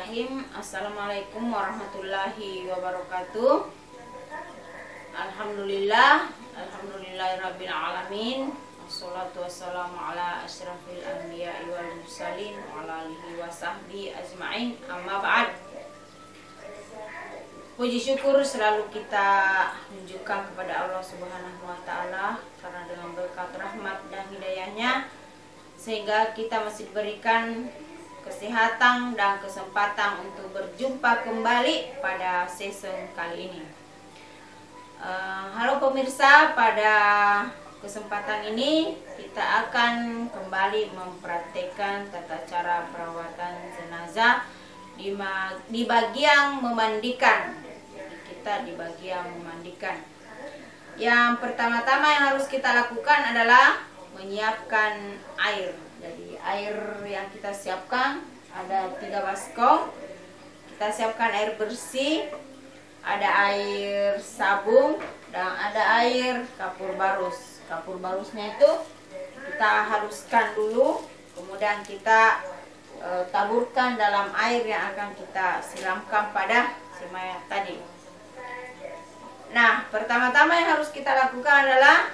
Bismillahirrahmanirrahim. Assalamualaikum warahmatullahi wabarakatuh. Alhamdulillahirabbil alamin. Wassalatu wassalamu ala asyrafil anbiya'i wal mursalin wa ala alihi wa sahbihi ajma'in. Amma ba'd. Puji syukur selalu kita tunjukkan kepada Allah Subhanahu wa taala karena dengan berkat rahmat dan hidayahnya sehingga kita masih diberikan kesehatan dan kesempatan untuk berjumpa kembali pada season kali ini. Halo pemirsa, pada kesempatan ini kita akan kembali mempraktekkan tata cara perawatan jenazah di bagian memandikan. Kita di bagian memandikan. Yang pertama-tama yang harus kita lakukan adalah menyiapkan air. Jadi air yang kita siapkan ada 3 baskom. Kita siapkan air bersih, ada air sabun, dan ada air kapur barus. Kapur barusnya itu kita haluskan dulu, kemudian kita taburkan dalam air yang akan kita siramkan pada si mayat tadi. Nah, pertama-tama yang harus kita lakukan adalah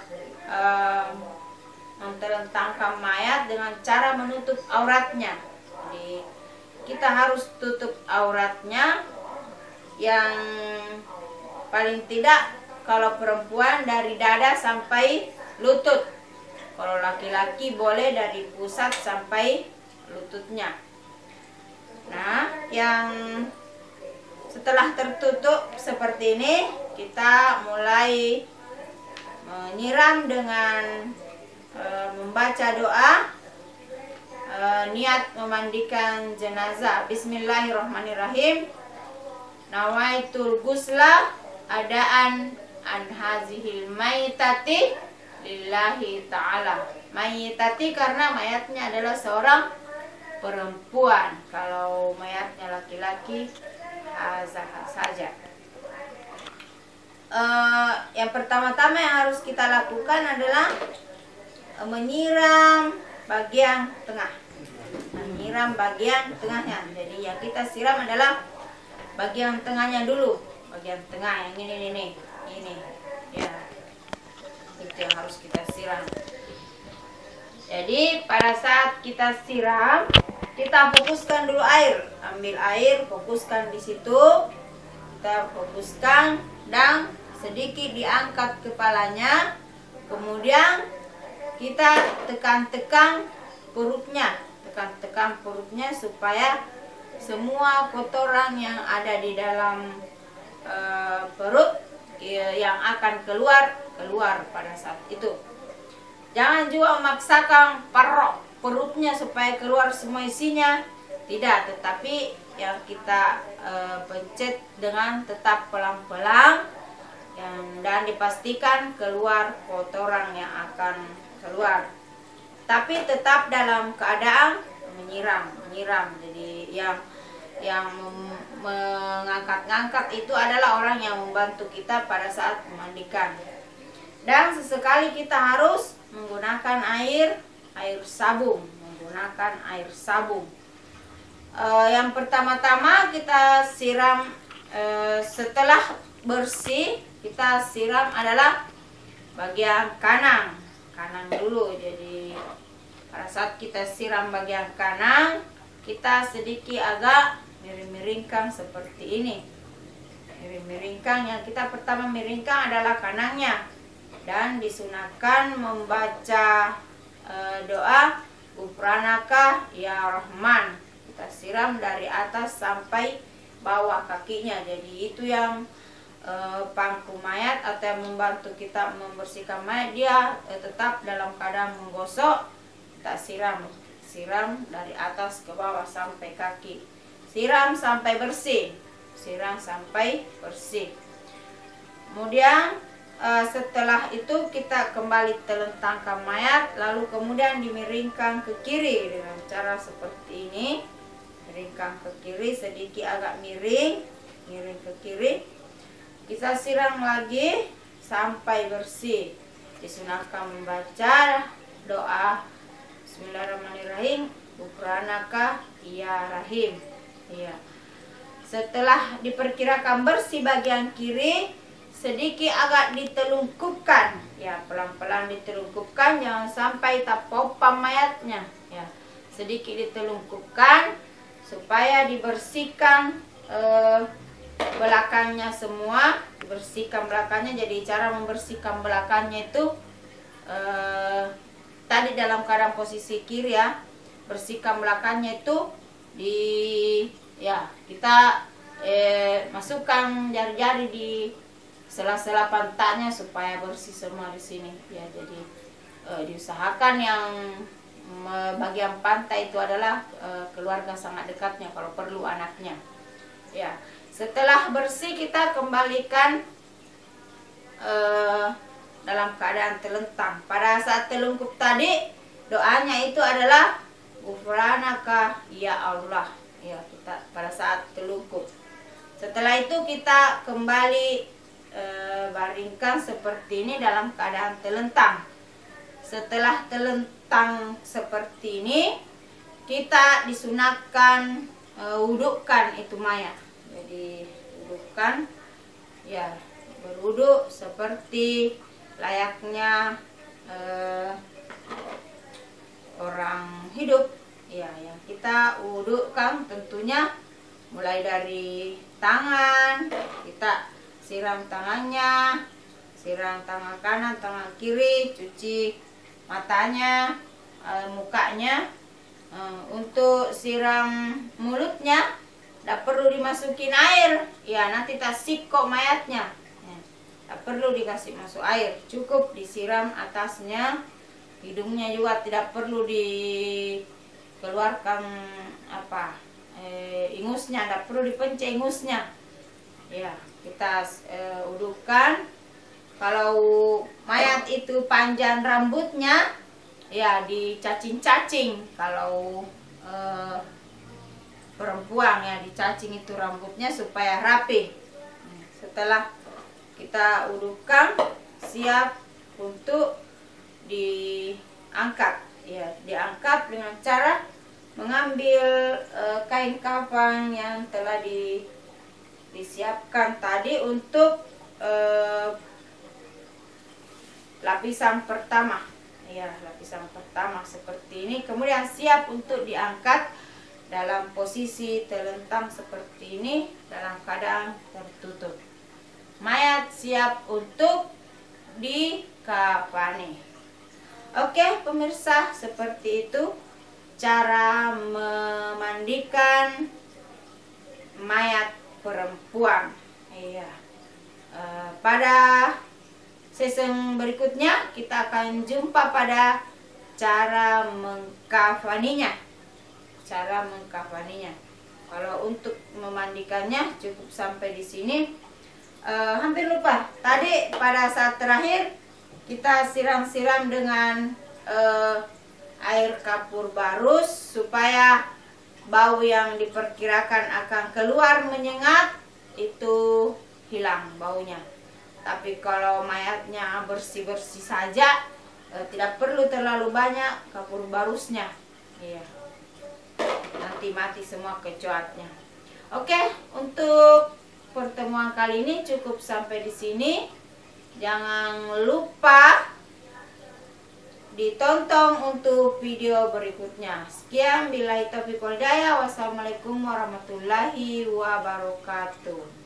mentelentangkan mayat dengan cara menutup auratnya. Jadi kita harus tutup auratnya yang paling tidak kalau perempuan dari dada sampai lutut. Kalau laki-laki boleh dari pusat sampai lututnya. Nah, yang setelah tertutup seperti ini, kita mulai menyiram dengan membaca doa niat memandikan jenazah. Bismillahirrahmanirrahim. Nawaitul gusla adaan an hazihil maytati lillahi ta'ala. Maytati karena mayatnya adalah seorang perempuan. Kalau mayatnya laki-laki hazah saja. Yang pertama-tama yang harus kita lakukan adalah menyiram bagian tengah. Menyiram bagian tengahnya. Jadi yang kita siram adalah bagian tengahnya dulu. Bagian tengah yang ini. Ya. Itu yang harus kita siram. Jadi pada saat kita siram, kita fokuskan dulu air. Ambil air, fokuskan di situ. Kita fokuskan dan sedikit diangkat kepalanya. Kemudian kita tekan-tekan perutnya. Tekan-tekan perutnya supaya semua kotoran yang ada di dalam perut yang akan keluar pada saat itu. Jangan juga memaksakan perutnya supaya keluar semua isinya. Tidak, tetapi yang kita pencet dengan tetap pelan-pelan dan dipastikan keluar kotoran yang akan keluar. Tapi tetap dalam keadaan menyiram. Jadi yang mengangkat-ngangkat itu adalah orang yang membantu kita pada saat memandikan. Dan sesekali kita harus menggunakan air sabun. Yang pertama-tama kita siram setelah bersih, kita siram adalah bagian kanan dulu. Jadi pada saat kita siram bagian kanan, kita sedikit agak miring-miringkan seperti ini. Miring-miringkan, yang kita pertama miringkan adalah kanannya. Dan disunahkan membaca doa Ghufranaka ya Rahman. Kita siram dari atas sampai bawah kakinya. Jadi itu yang pangku mayat atau yang membantu kita membersihkan mayat, dia tetap dalam keadaan menggosok. Kita siram dari atas ke bawah sampai kaki. Siram sampai bersih. Kemudian setelah itu kita kembali telentangkan mayat, lalu kemudian dimiringkan ke kiri dengan cara seperti ini. Miringkan ke kiri, sedikit agak miring ke kiri. Kita siram lagi sampai bersih. Disunahkan membaca doa Bismillahirrahmanirrahim. Ghufranaka ya Rahim. Iya. Setelah diperkirakan bersih bagian kiri, sedikit agak ditelungkupkan, ya pelan-pelan ditelungkupkan, jangan sampai tapopam mayatnya, ya sedikit ditelungkupkan supaya dibersihkan belakangnya semua, dibersihkan belakangnya. Jadi cara membersihkan belakangnya itu tadi dalam keadaan posisi kiri ya, bersihkan belakangnya itu kita masukkan jari-jari di sela-sela pantatnya supaya bersih semua di sini ya. Jadi diusahakan yang bagian pantai itu adalah keluarga sangat dekatnya, kalau perlu anaknya ya. Setelah bersih kita kembalikan dalam keadaan telentang. Pada saat telungkup tadi doanya itu adalah Ghufranaka ya Allah ya, kita pada saat telungkup. Setelah itu kita kembali baringkan seperti ini dalam keadaan telentang. Setelah telentang seperti ini, kita disunatkan wudukkan itu mayat. Jadi wudukkan ya, berwuduk seperti layaknya orang hidup ya, yang kita wudukkan tentunya mulai dari tangan, kita siram tangannya, siram tangan kanan, tangan kiri, cuci matanya, mukanya. Untuk siram mulutnya tidak perlu dimasukin air ya, nanti tak sikok mayatnya ya. Tak perlu dikasih masuk air, cukup disiram atasnya. Hidungnya juga tidak perlu dikeluarkan ingusnya, tidak perlu dipencet ingusnya ya. Kita udukkan. Kalau mayat itu panjang rambutnya ya dicacing-cacing. Kalau perempuan ya dicacing itu rambutnya supaya rapi. Setelah kita udukkan, siap untuk diangkat ya. Diangkat dengan cara mengambil kain kafan yang telah disiapkan tadi untuk lapisan pertama ya, lapisan pertama seperti ini. Kemudian siap untuk diangkat dalam posisi telentang seperti ini, dalam keadaan tertutup. Mayat siap untuk dikafani. Oke pemirsa, seperti itu cara memandikan mayat perempuan. Iya. Pada season berikutnya kita akan jumpa pada cara mengkafaninya. Cara mengkafaninya. Kalau untuk memandikannya cukup sampai di sini. Hampir lupa. Tadi pada saat terakhir kita siram-siram dengan air kapur barus supaya bau yang diperkirakan akan keluar menyengat itu hilang baunya. Tapi kalau mayatnya bersih-bersih saja, tidak perlu terlalu banyak kapur barusnya. Iya. Nanti mati semua kecoaknya. Oke, untuk pertemuan kali ini cukup sampai di sini. Jangan lupa ditonton untuk video berikutnya. Sekian, billahi taufiq wal hidayah. Wassalamualaikum warahmatullahi wabarakatuh.